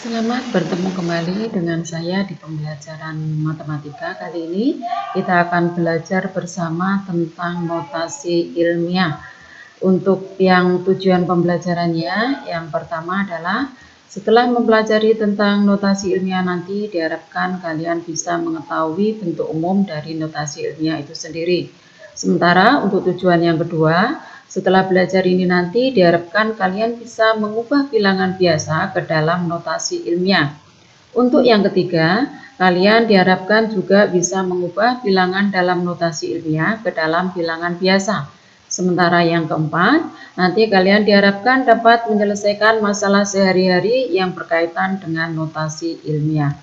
Selamat bertemu kembali dengan saya di pembelajaran matematika. Kali ini kita akan belajar bersama tentang notasi ilmiah. Untuk yang tujuan pembelajarannya, yang pertama adalah setelah mempelajari tentang notasi ilmiah nanti diharapkan kalian bisa mengetahui bentuk umum dari notasi ilmiah itu sendiri. Sementara untuk tujuan yang kedua, setelah belajar ini nanti diharapkan kalian bisa mengubah bilangan biasa ke dalam notasi ilmiah. Untuk yang ketiga, kalian diharapkan juga bisa mengubah bilangan dalam notasi ilmiah ke dalam bilangan biasa. Sementara yang keempat, nanti kalian diharapkan dapat menyelesaikan masalah sehari-hari yang berkaitan dengan notasi ilmiah.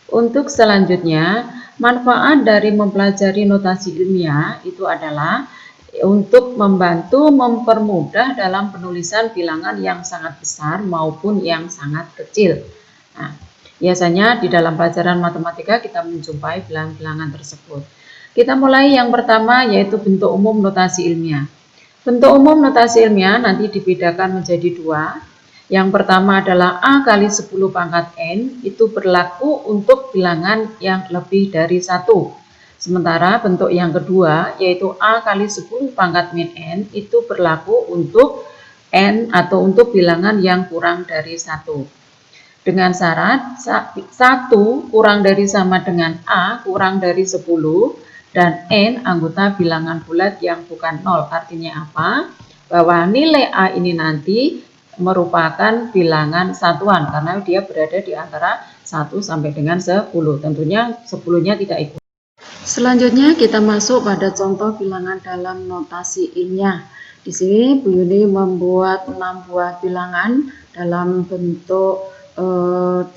Untuk selanjutnya, manfaat dari mempelajari notasi ilmiah itu adalah untuk membantu mempermudah dalam penulisan bilangan yang sangat besar maupun yang sangat kecil. Nah, biasanya di dalam pelajaran matematika kita menjumpai bilangan-bilangan tersebut. Kita mulai yang pertama yaitu bentuk umum notasi ilmiah. Bentuk umum notasi ilmiah nanti dibedakan menjadi dua. Yang pertama adalah A kali 10 pangkat N, itu berlaku untuk bilangan yang lebih dari 1. Sementara bentuk yang kedua yaitu A kali 10 pangkat min N itu berlaku untuk N atau untuk bilangan yang kurang dari 1. Dengan syarat 1 kurang dari sama dengan A kurang dari 10 dan N anggota bilangan bulat yang bukan 0. Artinya apa? Bahwa nilai A ini nanti merupakan bilangan satuan karena dia berada di antara 1 sampai dengan 10. Tentunya 10-nya tidak ikut. Selanjutnya kita masuk pada contoh bilangan dalam notasi ilmiah. Di sini Bu Yuni membuat 6 buah bilangan dalam bentuk 3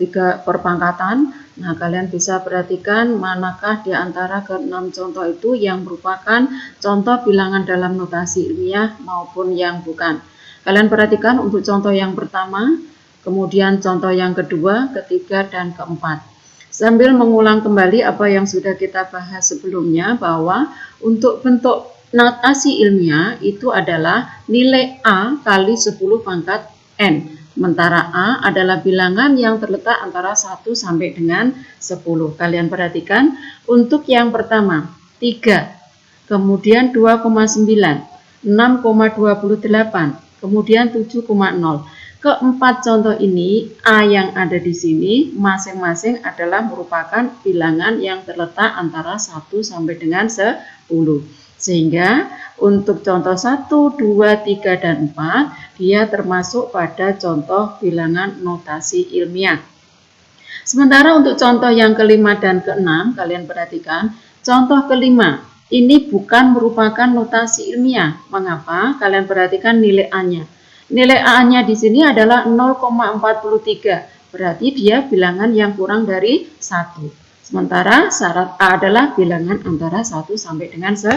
perpangkatan. Nah, kalian bisa perhatikan manakah di antara ke-6 contoh itu yang merupakan contoh bilangan dalam notasi ilmiah maupun yang bukan. Kalian perhatikan untuk contoh yang pertama, kemudian contoh yang kedua, ketiga, dan keempat. Sambil mengulang kembali apa yang sudah kita bahas sebelumnya, bahwa untuk bentuk notasi ilmiah itu adalah nilai A kali 10 pangkat N. Sementara A adalah bilangan yang terletak antara 1 sampai dengan 10. Kalian perhatikan untuk yang pertama 3, kemudian 2,9, 6,28, kemudian 7,0. Keempat contoh ini, A yang ada di sini masing-masing adalah merupakan bilangan yang terletak antara 1 sampai dengan 10. Sehingga untuk contoh 1, 2, 3, dan 4, dia termasuk pada contoh bilangan notasi ilmiah. Sementara untuk contoh yang kelima dan keenam, kalian perhatikan, contoh kelima, ini bukan merupakan notasi ilmiah. Mengapa? Kalian perhatikan nilai A-nya. Nilai A-nya di sini adalah 0,43, berarti dia bilangan yang kurang dari 1. Sementara syarat A adalah bilangan antara 1 sampai dengan 10.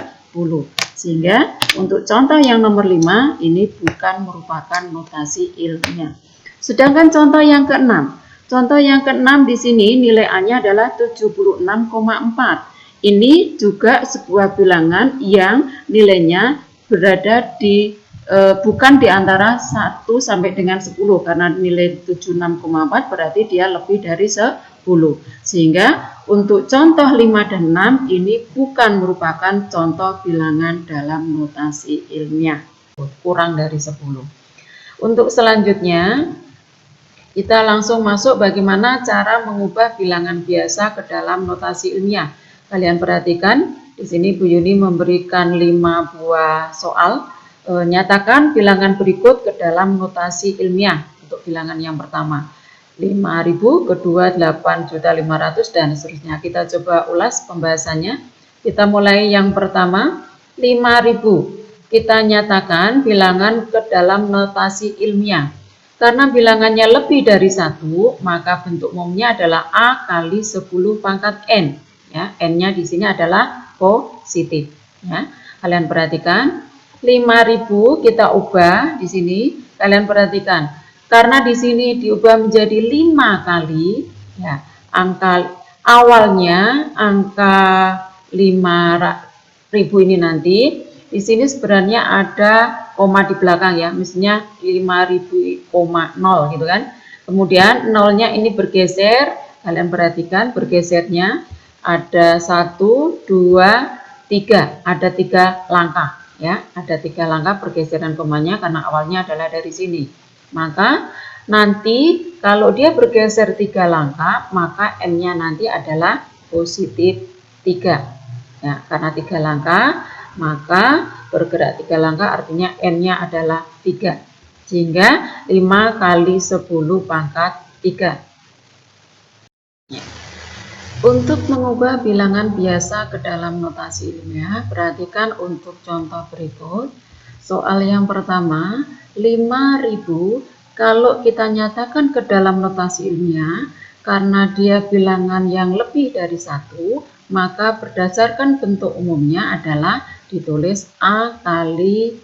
Sehingga untuk contoh yang nomor 5, ini bukan merupakan notasi ilmiah. Sedangkan contoh yang keenam. Contoh yang keenam di sini nilai A-nya adalah 76,4. Ini juga sebuah bilangan yang nilainya berada di bukan di antara 1 sampai dengan 10 karena nilai 76,4 berarti dia lebih dari 10. Sehingga untuk contoh 5 dan 6 ini bukan merupakan contoh bilangan dalam notasi ilmiah, kurang dari 10. Untuk selanjutnya kita langsung masuk bagaimana cara mengubah bilangan biasa ke dalam notasi ilmiah. Kalian perhatikan di sini Bu Yuni memberikan 5 buah soal. Nyatakan bilangan berikut ke dalam notasi ilmiah. Untuk bilangan yang pertama 5.000, kedua 8.500.000 dan seterusnya. Kita coba ulas pembahasannya. Kita mulai yang pertama 5.000. Kita nyatakan bilangan ke dalam notasi ilmiah. Karena bilangannya lebih dari 1, maka bentuk umumnya adalah A kali 10 pangkat N. Ya, N-nya di sini adalah positif. Ya, kalian perhatikan. 5.000 kita ubah di sini, kalian perhatikan. Karena di sini diubah menjadi 5 kali, ya, angka awalnya angka 5.000 ini nanti di sini sebenarnya ada koma di belakang ya, misalnya 5.000,0 gitu kan. Kemudian nolnya ini bergeser, kalian perhatikan bergesernya ada 1, 2, 3, ada 3 langkah ya, ada 3 langkah pergeseran komanya karena awalnya adalah dari sini. Maka nanti kalau dia bergeser 3 langkah, maka n-nya nanti adalah positif 3 ya, karena 3 langkah maka bergerak 3 langkah artinya n-nya adalah 3, sehingga 5 kali 10 pangkat 3. Untuk mengubah bilangan biasa ke dalam notasi ilmiah, perhatikan untuk contoh berikut. Soal yang pertama, 5.000 kalau kita nyatakan ke dalam notasi ilmiah, karena dia bilangan yang lebih dari 1, maka berdasarkan bentuk umumnya adalah ditulis A kali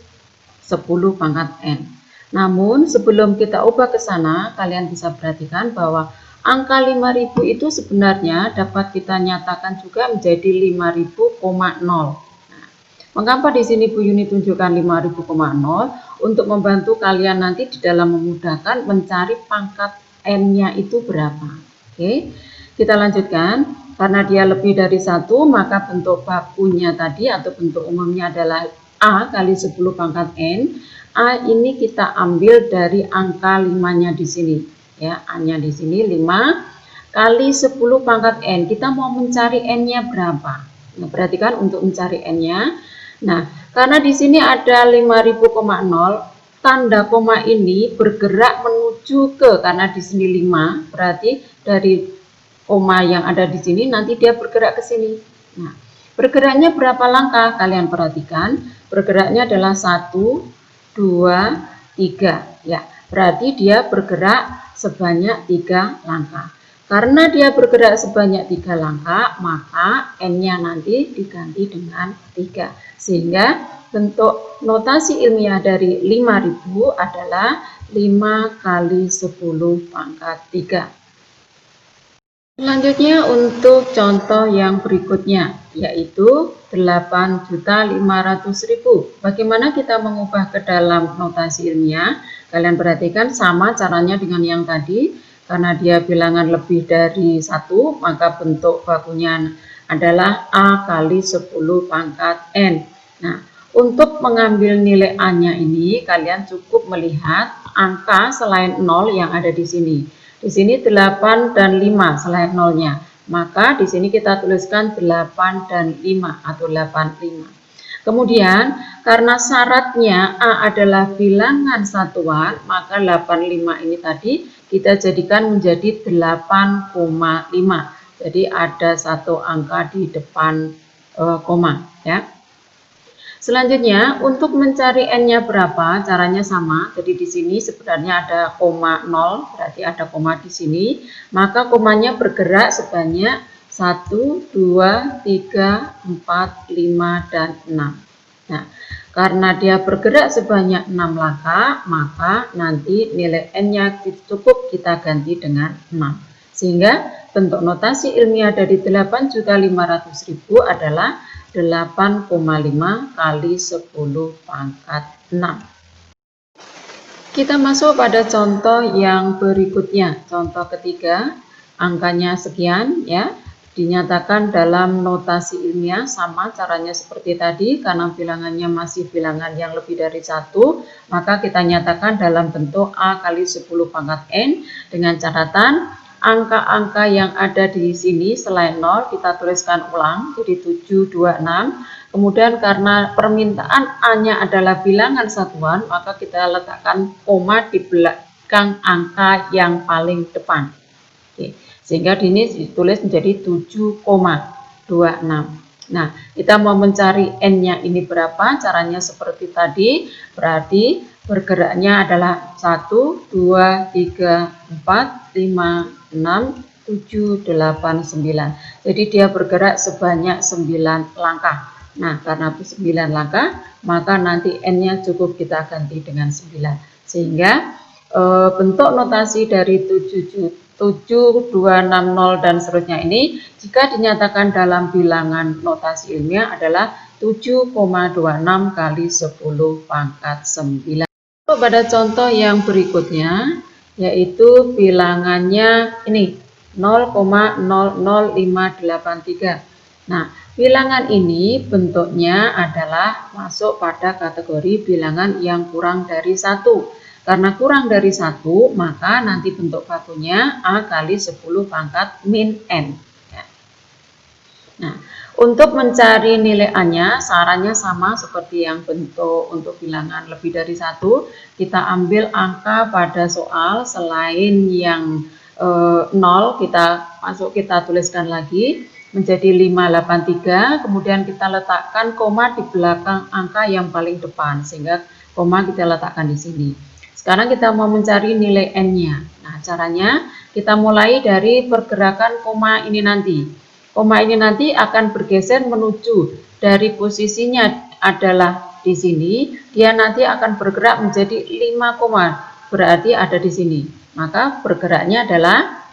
10 pangkat N. Namun sebelum kita ubah ke sana, kalian bisa perhatikan bahwa angka 5.000 itu sebenarnya dapat kita nyatakan juga menjadi 5.000,0. Nah, mengapa di sini Bu Yuni tunjukkan 5.000,0? Untuk membantu kalian nanti di dalam memudahkan mencari pangkat N-nya itu berapa. Oke, kita lanjutkan. Karena dia lebih dari 1, maka bentuk bakunya tadi atau bentuk umumnya adalah A kali 10 pangkat N. A ini kita ambil dari angka 5-nya di sini. Ya, A-nya di sini 5 kali 10 pangkat N. Kita mau mencari N-nya berapa? Nah, perhatikan untuk mencari N-nya. Nah, karena di sini ada 5.000,0, tanda koma ini bergerak menuju ke, karena di sini 5, berarti dari koma yang ada di sini nanti dia bergerak ke sini. Nah, bergeraknya berapa langkah? Kalian perhatikan, bergeraknya adalah 1, 2, 3 ya. Berarti dia bergerak sebanyak 3 langkah. Karena dia bergerak sebanyak 3 langkah, maka n-nya nanti diganti dengan 3. Sehingga bentuk notasi ilmiah dari 5.000 adalah 5 kali 10 pangkat 3. Selanjutnya untuk contoh yang berikutnya, yaitu 8.500.000. Bagaimana kita mengubah ke dalam notasi ilmiah? Kalian perhatikan sama caranya dengan yang tadi. Karena dia bilangan lebih dari 1, maka bentuk bakunya adalah A kali 10 pangkat N. Nah, untuk mengambil nilai A-nya ini, kalian cukup melihat angka selain 0 yang ada di sini. Di sini 8 dan 5 selain nolnya. Maka di sini kita tuliskan 8 dan 5 atau 85. Kemudian karena syaratnya A adalah bilangan satuan, maka 85 ini tadi kita jadikan menjadi 8,5. Jadi ada satu angka di depan koma ya. Selanjutnya, untuk mencari n-nya berapa, caranya sama. Jadi di sini sebenarnya ada koma 0, berarti ada koma di sini. Maka komanya bergerak sebanyak 1, 2, 3, 4, 5, dan 6. Nah, karena dia bergerak sebanyak 6 langkah, maka nanti nilai n-nya cukup kita ganti dengan 6. Sehingga bentuk notasi ilmiah dari 8.500.000 adalah 8,5 kali 10 pangkat 6. Kita masuk pada contoh yang berikutnya. Contoh ketiga, angkanya sekian ya. Dinyatakan dalam notasi ilmiah sama caranya seperti tadi, karena bilangannya masih bilangan yang lebih dari 1, maka kita nyatakan dalam bentuk A kali 10 pangkat N dengan catatan angka-angka yang ada di sini selain 0 kita tuliskan ulang jadi 7, 2, 6. Kemudian karena permintaan A-nya adalah bilangan satuan, maka kita letakkan koma di belakang angka yang paling depan. Oke. Sehingga ini ditulis menjadi 7,26. Nah, kita mau mencari n-nya ini berapa? Caranya seperti tadi, berarti bergeraknya adalah 1, 2, 3, 4, 5, 6, 7, 8, 9. Jadi dia bergerak sebanyak 9 langkah. Nah, karena 9 langkah, maka nanti n-nya cukup kita ganti dengan 9. Sehingga bentuk notasi dari 7260 dan seterusnya ini jika dinyatakan dalam bilangan notasi ilmiah adalah 7,26 kali 10 pangkat 9. Pada contoh yang berikutnya, yaitu bilangannya ini 0,00583. Nah, bilangan ini bentuknya adalah masuk pada kategori bilangan yang kurang dari 1. Karena kurang dari 1, maka nanti bentuk bakunya A kali 10 pangkat min N. Ya. Nah, untuk mencari nilai A-nya, sarannya sama seperti yang bentuk untuk bilangan lebih dari 1. Kita ambil angka pada soal selain yang 0, kita tuliskan lagi menjadi 583, kemudian kita letakkan koma di belakang angka yang paling depan, sehingga koma kita letakkan di sini. Sekarang kita mau mencari nilai N-nya. Nah, caranya kita mulai dari pergerakan koma ini nanti. Koma ini nanti akan bergeser menuju dari posisinya adalah di sini, dia nanti akan bergerak menjadi 5 koma, berarti ada di sini. Maka bergeraknya adalah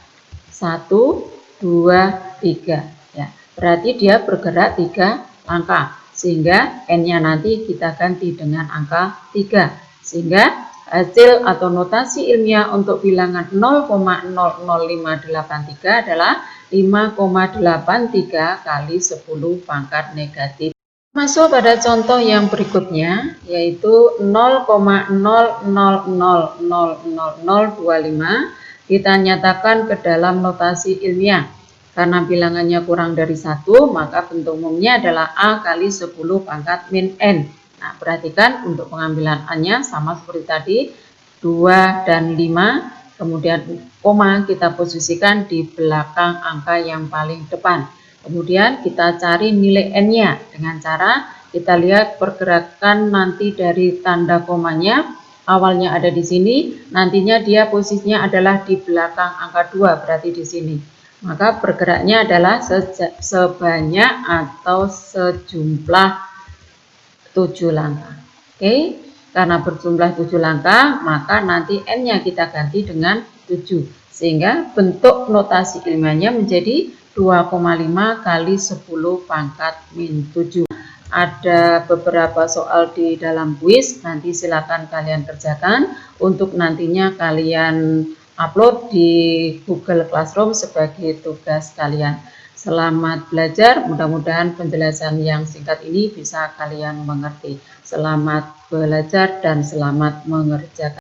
1, 2, 3. Ya, berarti dia bergerak 3 langkah, sehingga N-nya nanti kita ganti dengan angka 3, sehingga hasil atau notasi ilmiah untuk bilangan 0,00583 adalah 5,83 kali 10 pangkat negatif. Masuk pada contoh yang berikutnya, yaitu 0,00000025 kita nyatakan ke dalam notasi ilmiah. Karena bilangannya kurang dari 1, maka bentuk umumnya adalah A kali 10 pangkat min N. Nah, perhatikan untuk pengambilan A-nya sama seperti tadi, 2 dan 5, kemudian koma kita posisikan di belakang angka yang paling depan. Kemudian kita cari nilai N-nya dengan cara kita lihat pergerakan nanti dari tanda komanya, awalnya ada di sini, nantinya dia posisinya adalah di belakang angka 2, berarti di sini. Maka bergeraknya adalah sebanyak atau sejumlah 7 langkah. Oke, karena berjumlah 7 langkah, maka nanti N-nya kita ganti dengan 7. Sehingga bentuk notasi ilmiahnya menjadi 2,5 kali 10 pangkat min 7. Ada beberapa soal di dalam kuis, nanti silakan kalian kerjakan untuk nantinya kalian upload di Google Classroom sebagai tugas kalian. Selamat belajar, mudah-mudahan penjelasan yang singkat ini bisa kalian mengerti. Selamat belajar dan selamat mengerjakan.